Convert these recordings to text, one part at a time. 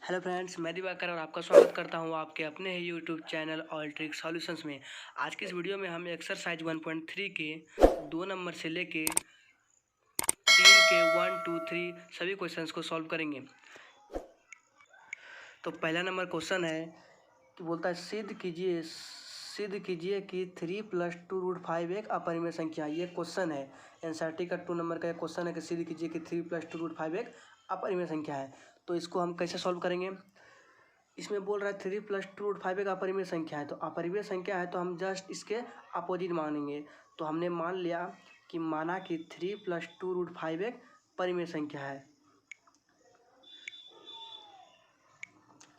Hello friends, मैं दिवाकर और आपका स्वागत करता हूं आपके अपने ही YouTube channel All Trick Solutions में। आज की इस वीडियो में हम एक्सरसाइज 1.3 के 2 नंबर से लेके 3 के 1, 2, 3 सभी क्वेश्चंस को सॉल्व करेंगे। तो पहला नंबर क्वेश्चन है कि बोलता है सिद्ध कीजिए कि 3 + 2√5 एक अपरिमेय संख्या। ये क्वेश्चन है एनसीईआरटी का 2 नंबर का क्वेश्चन है कि सिद्ध कीजिए कि 3 + 2√5 एक अपरिमेय संख्या है। तो इसको हम कैसे सॉल्व करेंगे? इसमें बोल रहा है 3 + 2√5 एक अपरिमेय संख्या है। तो अपरिमेय संख्या है तो हम जस्ट इसके अपोजिट मानेंगे। तो हमने मान लिया कि माना कि 3 + 2√5 एक परिमेय संख्या है।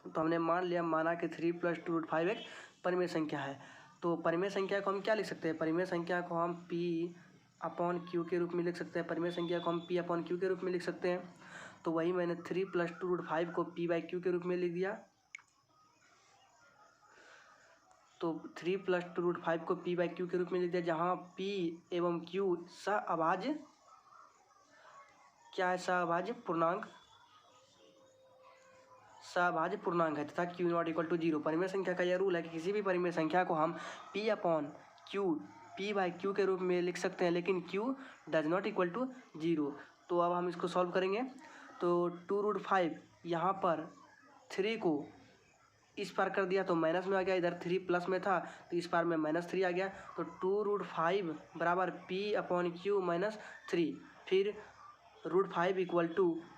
तो हमने माना कि 3 + 2√5 एक परिमेय संख्या है। तो परिमेय संख्या को हम क्या लिख सकते हैं? परिमेय संख्या को हम P/Q के रूप में लिख सकते हैं। परिमेय संख्या को हम P/Q के रूप में लिख सकते हैं। तो वही मैंने 3 + 2√5 को P/Q के रूप में लिख दिया। तो 3 + 2√5 को P/Q के रूप में लिख दिया, जहाँ P एवं Q सहअभाज्य क्या है? सहअभाज्य पूर्णांक है तथा Q ≠ 0। परिमेय संख्या का यह रूल है कि किसी भी परिमेय संख्या को हम P/Q के रूप में लिख सकते हैं, लेकिन Q ≠ 0। तो अब हम इसको सॉल्व करेंगे। तो 2√5 यहाँ पर 3 को इस पार कर दिया तो माइनस में आ गया, इधर 3 प्लस में था तो इस पार में -3 आ गया। तो 2√5 बराबर P/Q -3। फिर √5 =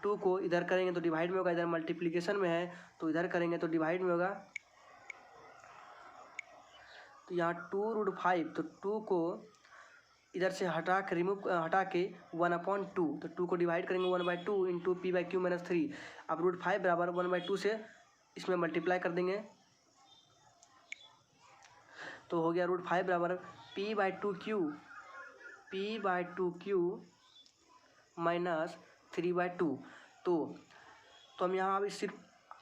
2 को इधर करेंगे तो डिवाइड में होगा, इधर मल्टीप्लिकेशन में है तो इधर करेंगे तो डिवाइड में होगा। तो यहाँ 2√5 तो 2 को इधर से हटा के 1/2, तो 2 को डिवाइड करेंगे 1/2 इंटू P/Q -3। अब √5 बराबर 1/2 से इसमें मल्टीप्लाई कर देंगे तो हो गया √5 बराबर P/2Q -3/2। तो हम यहाँ अभी सिर्फ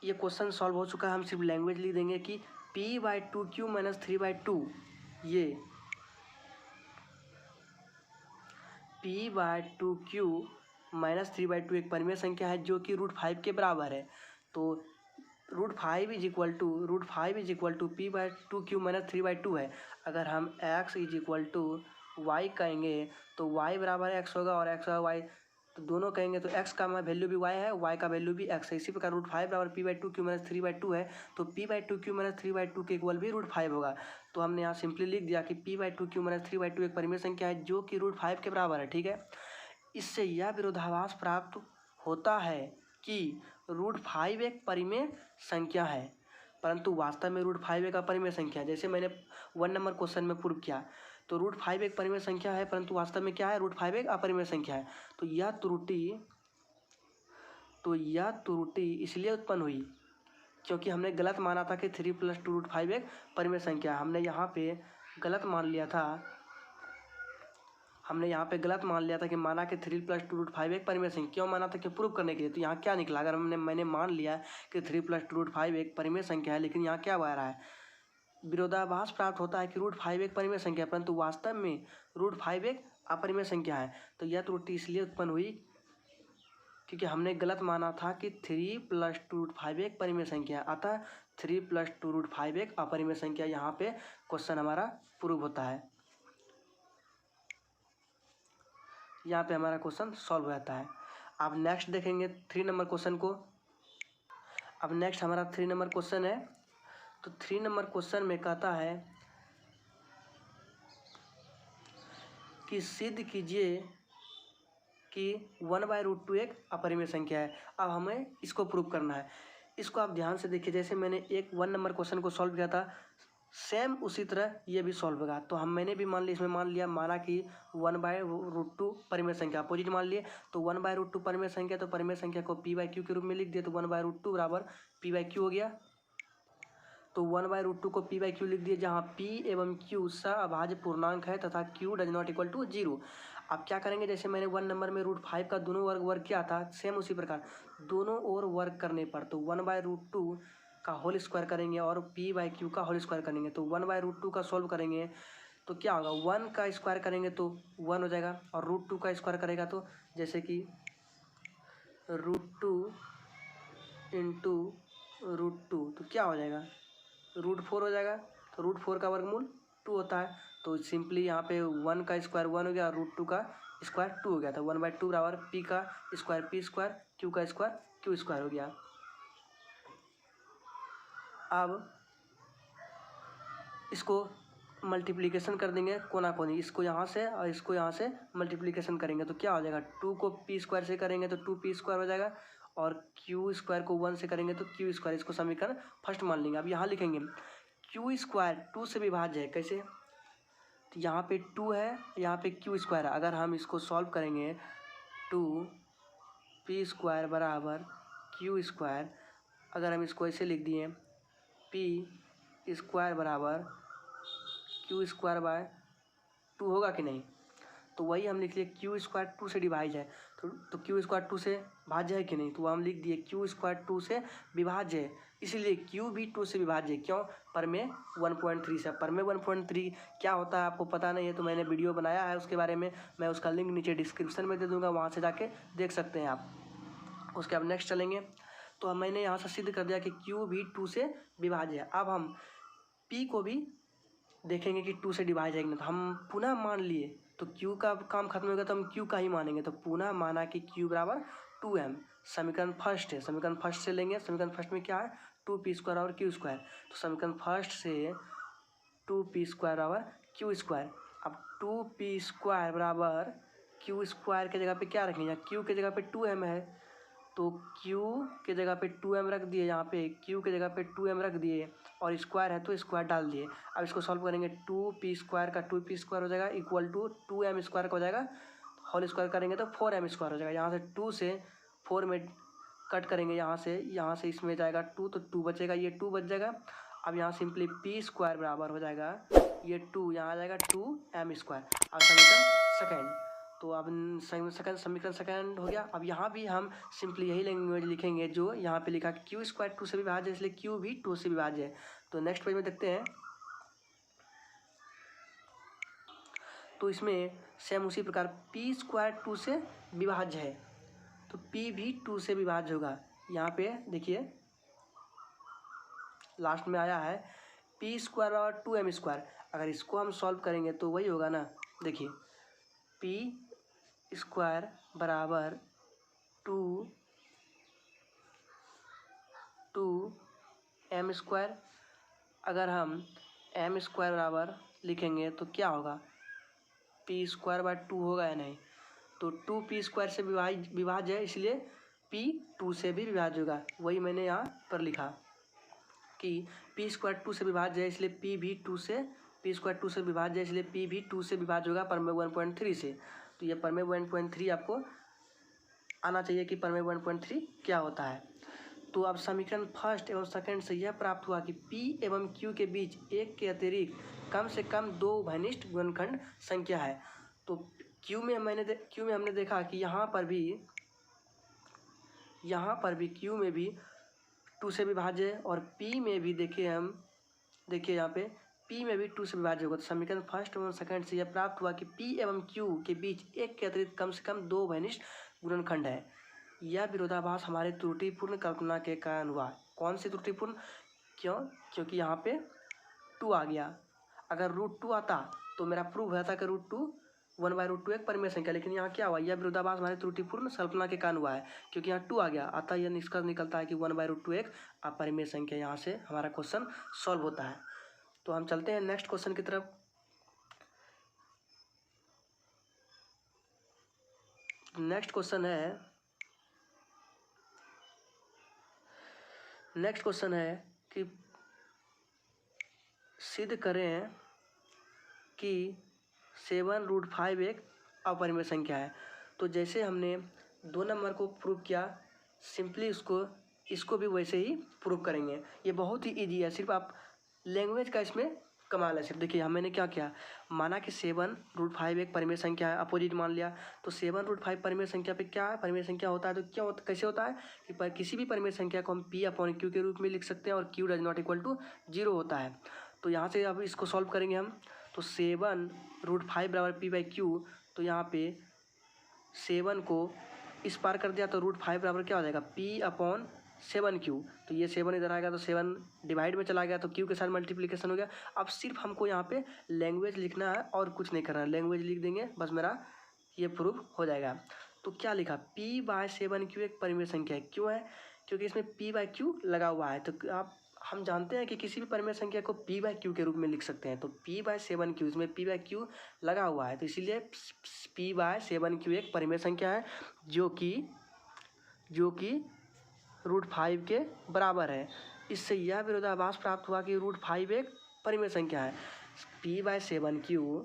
ये क्वेश्चन सॉल्व हो चुका है, हम सिर्फ लैंग्वेज लिख देंगे कि P/2Q -3/2 ये P/2Q -3/2 एक परिमेय संख्या है जो कि √5 के बराबर है। तो √5 = P/2Q -3/2 है। अगर हम x = y कहेंगे तो y बराबर x होगा और x और y तो दोनों कहेंगे तो x का वैल्यू भी y है, y का वैल्यू भी x है। इसी प्रकार √5 बराबर P/2Q -3/2 है, तो P/2Q -3/2 के इक्वल भी √5 होगा। तो हमने यहाँ सिंपली लिख दिया कि P/2Q -3/2 एक परिमेय संख्या है जो कि √5 के बराबर है। ठीक है, इससे यह विरोधाभास प्राप्त होता है कि √5 एक परिमेय संख्या है, परंतु वास्तव में √5 एक अपरिमेय संख्या है। जैसे मैंने 1 नंबर क्वेश्चन में प्रूव किया, तो √5 एक परिमेय संख्या है परंतु वास्तव में क्या है? √5 एक अपरिमेय संख्या है। तो यह त्रुटि इसलिए उत्पन्न हुई क्योंकि हमने गलत माना था कि 3 + 2√5 एक परिमेय संख्या है। हमने यहाँ पे गलत मान लिया था कि माना कि 3 + 2√5 एक परिमेय संख्या। क्यों माना था? कि प्रूव करने के लिए। तो यहाँ क्या निकला? अगर मैंने मान लिया कि 3 + 2√5 एक परिमेय संख्या है, लेकिन यहाँ क्या आ रहा है? विरोधाभास प्राप्त होता है कि √5 एक परिमेय संख्या है परंतु वास्तव में √5 एक अपरिमेय संख्या है। तो यह त्रुटि इसलिए उत्पन्न हुई क्योंकि हमने गलत माना था कि 3 + 2√5 एक परिमेय संख्या है, अतः 3 + 2√5 एक अपरिमेय संख्या। यहाँ पे क्वेश्चन हमारा प्रूव होता है, यहाँ पे हमारा क्वेश्चन सॉल्व हो जाता है। अब नेक्स्ट देखेंगे 3 नंबर क्वेश्चन को। अब नेक्स्ट हमारा 3 नंबर क्वेश्चन है। तो 3 नंबर क्वेश्चन में कहता है कि सिद्ध कीजिए कि 1/√2 एक अपरिमेय संख्या है। अब हमें इसको प्रूव करना है। इसको आप ध्यान से देखिए, जैसे मैंने 1 नंबर क्वेश्चन को सॉल्व किया था, सेम उसी तरह ये भी सॉल्व होगा। तो मैंने भी माना कि 1/√2 परिमेय संख्या, अपोजिट मान लिए। तो 1/√2 परिमेय संख्या, तो परिमेय संख्या को P/Q के रूप में लिख दिया, तो 1/√2 बराबर P/Q हो गया। तो 1/√2 को P/Q लिख दिए, जहाँ P एवं Q सहअभाज्य पूर्णांक है तथा Q ≠ 0। अब क्या करेंगे? जैसे मैंने 1 नंबर में √5 का दोनों वर्ग किया था, सेम उसी प्रकार दोनों ओर वर्ग करने पर तो 1/√2 का होल स्क्वायर करेंगे और P/Q का होल स्क्वायर करेंगे। तो 1/√2 का सॉल्व करेंगे तो क्या होगा? 1 का स्क्वायर करेंगे तो 1 हो जाएगा, और √2 का स्क्वायर करेगा तो जैसे कि √2 × √2, तो क्या हो जाएगा, √4 हो जाएगा। तो √4 का वर्गमूल 2 होता है। तो सिंपली यहाँ पे 1 का स्क्वायर 1 हो गया और √2 का स्क्वायर 2 हो गया। तो 1/2 बराबर पी का स्क्वायर पी स्क्वायर, क्यू का स्क्वायर क्यू स्क्वायर हो गया। अब इसको मल्टीप्लिकेशन कर देंगे कोना कोनी, इसको यहाँ से और इसको यहाँ से मल्टीप्लिकेशन करेंगे तो क्या हो जाएगा, 2 को पी स्क्वायर से करेंगे तो 2p स्क्वायर हो जाएगा और क्यू स्क्वायर को 1 से करेंगे तो क्यू स्क्वायर। इसको समीकरण फर्स्ट मान लेंगे। अब यहाँ लिखेंगे क्यू स्क्वायर 2 से विभाज्य है। कैसे, तो यहाँ पे 2 है, यहाँ पे क्यू स्क्वायर है। अगर हम इसको सॉल्व करेंगे 2p स्क्वायर बराबर क्यू स्क्वायर, अगर हम इसको ऐसे लिख दिए p स्क्वायर बराबर क्यू स्क्वायर बाय 2 होगा कि नहीं, तो वही हम लिख लिए क्यू स्क्वायर 2 से डिवाइड है। तो क्यू स्क्वायर 2 से भाज्य है कि नहीं, तो हम लिख दिए क्यू स्क्वायर 2 से विभाज्य है, इसलिए क्यू भी 2 से विभाज्य है। क्यों, परमेय 1.3 से। परमेय 1.3 क्या होता है आपको पता नहीं है तो मैंने वीडियो बनाया है उसके बारे में, मैं उसका लिंक नीचे डिस्क्रिप्शन में दे दूँगा, वहाँ से जाके देख सकते हैं आप। उसके अब नेक्स्ट चलेंगे। तो मैंने यहाँ से सिद्ध कर दिया कि क्यू भी 2 से विभाज्य है। अब हम पी को भी देखेंगे कि 2 से डिवाइड है कि नहीं। तो हम पुनः मान लिए, तो क्यू का काम खत्म होगा तो हम क्यू का ही मानेंगे। तो पुनः माना कि क्यू बराबर 2m, समीकरण फर्स्ट है, समीकरण फर्स्ट से लेंगे। समीकरण फर्स्ट में क्या है, 2p स्क्वायर और क्यू स्क्वायर। तो समीकरण फर्स्ट से 2p स्क्वायर बराबर क्यू स्क्वायर। अब 2p स्क्वायर बराबर क्यू स्क्वायर के जगह पे क्या रखेंगे, क्यू के जगह पे 2m है तो क्यू के जगह पे 2m रख दिए, यहाँ पे क्यू के जगह पे 2m रख दिए और स्क्वायर है तो स्क्वायर डाल दिए। अब इसको सॉल्व करेंगे, 2p स्क्वायर का 2p स्क्वायर हो जाएगा इक्वल टू 2m स्क्वायर का हो जाएगा, होल स्क्वायर करेंगे तो 4m स्क्वायर हो जाएगा। यहाँ से 2 से 4 में कट करेंगे, यहाँ से इसमें जाएगा 2 तो 2 बचेगा, ये 2 बच जाएगा। अब यहाँ सिंपली p स्क्वायर बराबर हो जाएगा ये 2, यहाँ आ जाएगा 2m स्क्वायर। अब समीकरण सेकेंड, तो अब समीकरण सेकेंड हो गया। अब यहाँ भी हम सिंपली यही लैंग्वेज लिखेंगे जो यहाँ पे लिखा क्यू स्क्वायर 2 से विभाज्य है, इसलिए क्यू भी 2 से विभाज्य है। तो नेक्स्ट पेज में देखते हैं, तो इसमें सेम उसी प्रकार पी स्क्वायर 2 से विभाज्य है तो पी भी 2 से विभाज्य होगा। यहाँ पे देखिए लास्ट में आया है पी स्क्वायर और 2m स्क्वायर। अगर इसको हम सॉल्व करेंगे तो वही होगा ना, देखिए पी स्क्वायर बराबर 2m स्क्वायर। अगर हम m स्क्वायर बराबर लिखेंगे तो क्या होगा, p स्क्वायर बाय 2 होगा या नहीं, तो 2p स्क्वायर से विभाज्य है इसलिए p 2 से भी विभाज्य होगा। वही मैंने यहाँ पर लिखा कि p स्क्वायर 2 से विभाज्य है इसलिए p भी 2 से, p स्क्वायर 2 से विभाज्य है इसलिए p भी 2 से विभाज्य होगा परमेय 1.3 से। तो ये परमेय 1.3 आपको आना चाहिए कि परमेय 1.3 क्या होता है। तो अब समीकरण फर्स्ट एवं सेकंड से यह प्राप्त हुआ कि P एवं Q के बीच एक के अतिरिक्त कम से कम 2 उभयनिष्ठ गुणनखंड संख्या है। तो Q में हमने देखा कि यहाँ पर भी Q में भी 2 से विभाज्य है और P में भी देखिए यहाँ पे P में भी 2 से विभाज्य होगा। तो समीकरण फर्स्ट एवं सेकंड से यह प्राप्त हुआ कि P एवं Q के बीच एक के अतिरिक्त कम से कम 2 उभयनिष्ठ गुणनखंड है। यह विरोधाभास हमारे त्रुटिपूर्ण कल्पना के कारण हुआ। कौन सी त्रुटिपूर्ण, क्योंकि यहाँ पे 2 आ गया। अगर √2 आता तो मेरा प्रूव होता कि √2 1/√2 एक परिमेय संख्या, लेकिन यहाँ क्या हुआ, यह विरोधाभास हमारे त्रुटिपूर्ण कल्पना के कारण हुआ है क्योंकि यहाँ 2 आ गया। अतः यह निष्कर्ष निकलता है कि 1/√2 एक अपरिमेय संख्या। यहाँ से हमारा क्वेश्चन सॉल्व होता है। तो हम चलते हैं नेक्स्ट क्वेश्चन की तरफ। नेक्स्ट क्वेश्चन है कि सिद्ध करें कि 7√5 एक अपरिमेय संख्या है। तो जैसे हमने 2 नंबर को प्रूव किया, सिंपली इसको भी वैसे ही प्रूव करेंगे। ये बहुत ही इजी है, सिर्फ आप लैंग्वेज का इसमें कमाल है। सिर्फ देखिए मैंने क्या किया, माना कि 7√5 एक परिमेय संख्या है, अपोजिट मान लिया। तो 7√5 परिमेय संख्या पे क्या है, परिमेय संख्या होता है तो कैसे होता है कि किसी भी परिमेय संख्या को हम p/q के रूप में लिख सकते हैं और q does not equal to 0 होता है। तो यहाँ से अब इसको सॉल्व करेंगे हम, तो 7√5 बराबर p/q। तो यहाँ पे 7 को इस पार कर दिया तो √5 बराबर क्या हो जाएगा, p/q 7q, तो ये 7 इधर आएगा तो 7 डिवाइड में चला गया तो q के साथ मल्टीप्लिकेशन हो गया। अब सिर्फ हमको यहाँ पे लैंग्वेज लिखना है और कुछ नहीं करना है, लैंग्वेज लिख देंगे बस, मेरा ये प्रूफ हो जाएगा। तो क्या लिखा, p/7q एक परिमेय संख्या है। क्यों है, क्योंकि इसमें p/q लगा हुआ है। तो आप हम जानते हैं कि किसी भी परिमेय संख्या को p/q के रूप में लिख सकते हैं। तो p/7q, इसमें p/q लगा हुआ है तो इसीलिए p/7q एक परिमेय संख्या है जो कि √5 के बराबर है। इससे यह विरोधाभास प्राप्त हुआ कि √5 एक परिमेय संख्या है। p/7q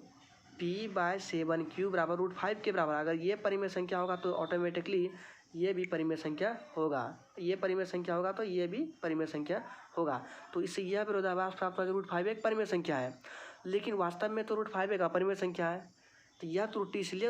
बराबर √5 के बराबर। अगर ये परिमेय संख्या होगा तो ऑटोमेटिकली ये भी परिमेय संख्या होगा, ये परिमेय संख्या होगा तो ये भी परिमेय संख्या होगा। तो इससे यह विरोधाभास प्राप्त हुआ कि √5 एक परिमेय संख्या है। लेकिन वास्तव में तो √5 एक अपरिमेय संख्या है। तो यह त्रुटि इसलिए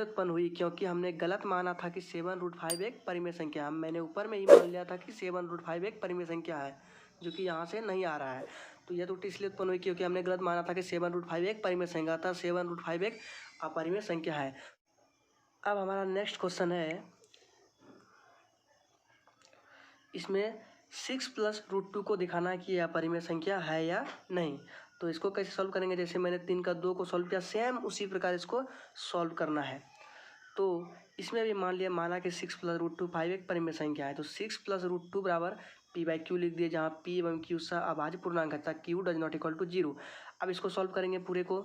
उत्पन्न हुई क्योंकि हमने गलत माना था कि 7√5 एक परिमेय संख्या है। मैंने ऊपर में ही मान लिया था कि 7√5 एक परिमेय संख्या है, जो कि यहाँ से नहीं आ रहा है। तो यह त्रुटि इसलिए उत्पन्न हुई क्योंकि हमने गलत माना था कि 7√5 एक परिमेय संख्या था, 7√5 एक अपरिमेय संख्या है। अब हमारा नेक्स्ट क्वेश्चन है, इसमें 6 + √2 को दिखाना है कि यह अपरिमेय संख्या है या नहीं। तो इसको कैसे सॉल्व करेंगे, जैसे मैंने 3 का 2 को सॉल्व किया, सेम उसी प्रकार इसको सॉल्व करना है। तो इसमें भी माना कि 6 + √2 5 एक परिमेय संख्या है। तो 6 + √2 बराबर p/q लिख दिए, जहाँ p एवं q अभाज्य पूर्णांक है, q does not equal to 0। अब इसको सॉल्व करेंगे, पूरे को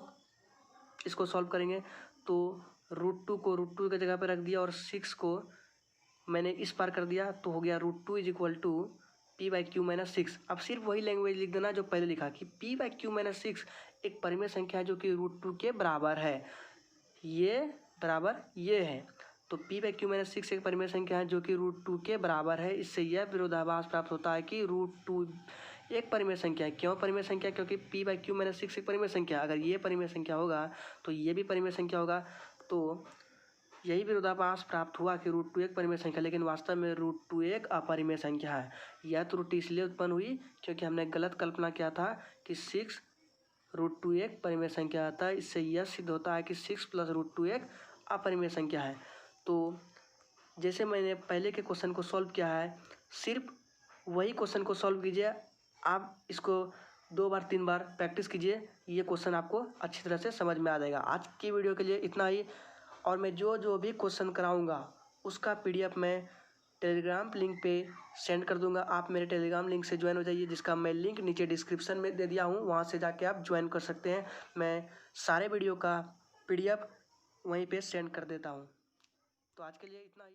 इसको सॉल्व करेंगे तो √2 को √2 की जगह पर रख दिया और 6 को मैंने इस पार कर दिया, तो हो गया √2 = p/q - 6। अब सिर्फ वही लैंग्वेज लिख देना जो पहले लिखा कि p/q - 6 एक परिमेय संख्या है जो कि √2 के बराबर है, ये बराबर ये है। तो p/q - 6 एक परिमेय संख्या है जो कि √2 के बराबर है। इससे यह विरोधाभास प्राप्त होता है कि √2 एक परिमेय संख्या है। क्यों परिमेय संख्या, क्योंकि p/q - 6 एक परिमेय संख्या है। अगर ये परिमेय संख्या होगा तो ये भी परिमेय संख्या होगा। तो यही विरोधाभास प्राप्त हुआ कि √2 एक परिमेय संख्या, लेकिन वास्तव में √2 एक अपरिमेय संख्या है। यह त्रुटि इसलिए उत्पन्न हुई क्योंकि हमने गलत कल्पना किया था कि 6 √2 एक परिमेय संख्या आता है। इससे यह सिद्ध होता है कि 6 + √2 एक अपरिमेय संख्या है। तो जैसे मैंने पहले के क्वेश्चन को सॉल्व किया है, सिर्फ वही क्वेश्चन को सॉल्व कीजिए। आप इसको 2 बार 3 बार प्रैक्टिस कीजिए, ये क्वेश्चन आपको अच्छी तरह से समझ में आ जाएगा। आज की वीडियो के लिए इतना ही, और मैं जो भी क्वेश्चन कराऊंगा उसका PDF मैं टेलीग्राम लिंक पे सेंड कर दूंगा। आप मेरे टेलीग्राम लिंक से ज्वाइन हो जाइए, जिसका मैं लिंक नीचे डिस्क्रिप्शन में दे दिया हूँ, वहाँ से जाके आप ज्वाइन कर सकते हैं। मैं सारे वीडियो का PDF वहीं पे सेंड कर देता हूँ। तो आज के लिए इतना ही।